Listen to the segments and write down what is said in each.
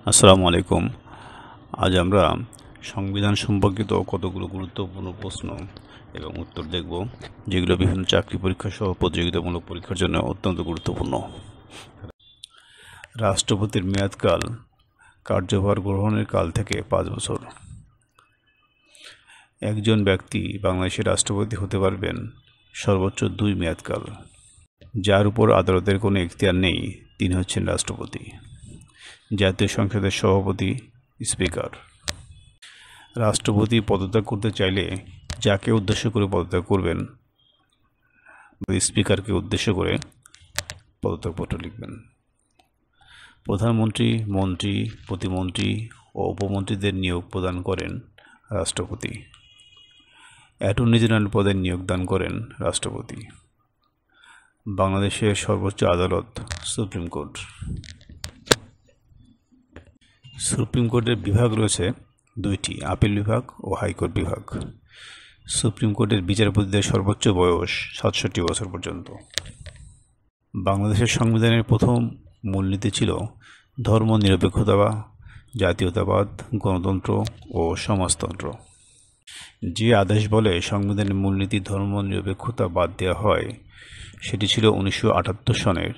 আসসালামু আলাইকুম। আজ আমরা সংবিধান সম্পর্কিত কতগুলো গুরুত্বপূর্ণ প্রশ্ন এবং উত্তর দেখব, যেগুলো বিভিন্ন চাকরি পরীক্ষা সহ প্রতিযোগিতামূলক পরীক্ষার জন্য অত্যন্ত গুরুত্বপূর্ণ। রাষ্ট্রপতির মেয়াদকাল কার্যভার গ্রহণের কাল থেকে 5 বছর। একজন ব্যক্তি বাংলাদেশের রাষ্ট্রপতি হতে পারবেন সর্বোচ্চ 2 মেয়াদকাল। যার উপর আদালতের কোনো এখতিয়ার নেই তিনি হচ্ছেন রাষ্ট্রপতি। জাতীয় সংসদের সভাপতি স্পিকার। রাষ্ট্রপতি পদত্যাগ করতে চাইলে যাকে উদ্দেশ্য করে পদত্যাগ করবেন, স্পিকারকে উদ্দেশ্য করে পদত্যাগপত্র লিখবেন। প্রধানমন্ত্রী, মন্ত্রী, প্রতিমন্ত্রী ও উপমন্ত্রীদের নিয়োগ প্রদান করেন রাষ্ট্রপতি। অ্যাটর্নি জেনারেল পদে নিয়োগ দান করেন রাষ্ট্রপতি। বাংলাদেশের সর্বোচ্চ আদালত সুপ্রিম কোর্ট। সুপ্রিম কোর্টের বিভাগ রয়েছে 2টি, আপিল বিভাগ ও হাইকোর্ট বিভাগ। সুপ্রিম কোর্টের বিচারপতিদের সর্বোচ্চ বয়স 67 বছর পর্যন্ত। বাংলাদেশের সংবিধানের প্রথম মূলনীতি ছিল ধর্মনিরপেক্ষতা, জাতীয়তাবাদ, গণতন্ত্র ও সমাজতন্ত্র। যে আদেশ বলে সংবিধানের মূলনীতি ধর্মনিরপেক্ষতা বাদ দেওয়া হয়, সেটি ছিল 1978 সনের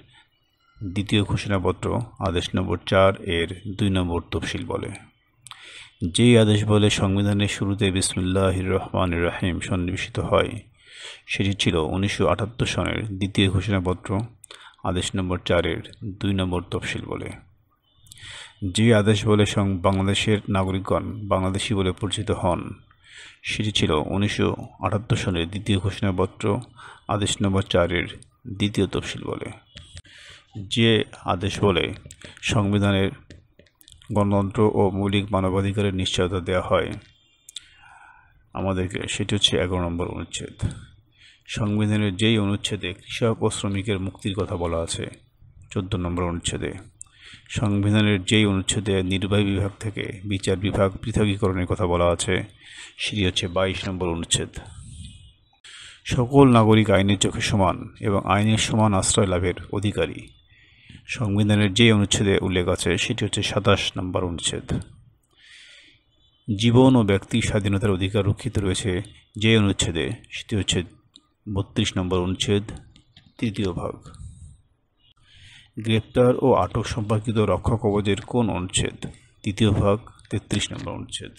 দ্বিতীয় ঘোষণাপত্র আদেশ নম্বর 4 এর 2 নম্বর তফসিল বলে। যেই আদেশ বলে সংবিধানের শুরুতে বিসমিল্লাহির রহমানির রহিম সন্নিবেশিত হয়, সেটি ছিল 1978 সনের দ্বিতীয় ঘোষণাপত্র আদেশ নম্বর 4 এর 2 নম্বর তফসিল বলে। যে আদেশ বলে বাংলাদেশের নাগরিকগণ বাংলাদেশি বলে পরিচিত হন, সেটি ছিল 1978 সনের দ্বিতীয় ঘোষণাপত্র আদেশ নম্বর 4 এর দ্বিতীয় তফসিল বলে। যে আদেশ বলে সংবিধানের গণতন্ত্র ও মৌলিক মানবাধিকারের নিশ্চয়তা দেওয়া হয় আমাদেরকে, সেটি হচ্ছে 11 নম্বর অনুচ্ছেদ। সংবিধানের যেই অনুচ্ছেদে কৃষক ও শ্রমিকের মুক্তির কথা বলা আছে 14 নম্বর অনুচ্ছেদে, সংবিধানের যেই অনুচ্ছেদে নির্বাহী বিভাগ থেকে বিচার বিভাগ পৃথকীকরণের কথা বলা আছে সেটি হচ্ছে 22 নম্বর অনুচ্ছেদ। সকল নাগরিক আইনের চোখে সমান এবং আইনের সমান আশ্রয় লাভের অধিকারী, সংবিধানের যে অনুচ্ছেদে উল্লেখ আছে সেটি হচ্ছে 27 নম্বর অনুচ্ছেদ। জীবন ও ব্যক্তি স্বাধীনতার অধিকার রক্ষিত রয়েছে যে অনুচ্ছেদে, সেটি হচ্ছে 32 নম্বর অনুচ্ছেদ, তৃতীয় ভাগ। গ্রেপ্তার ও আটক সম্পর্কিত রক্ষা কবচের কোন অনুচ্ছেদ? তৃতীয় ভাগ, 33 নম্বর অনুচ্ছেদ।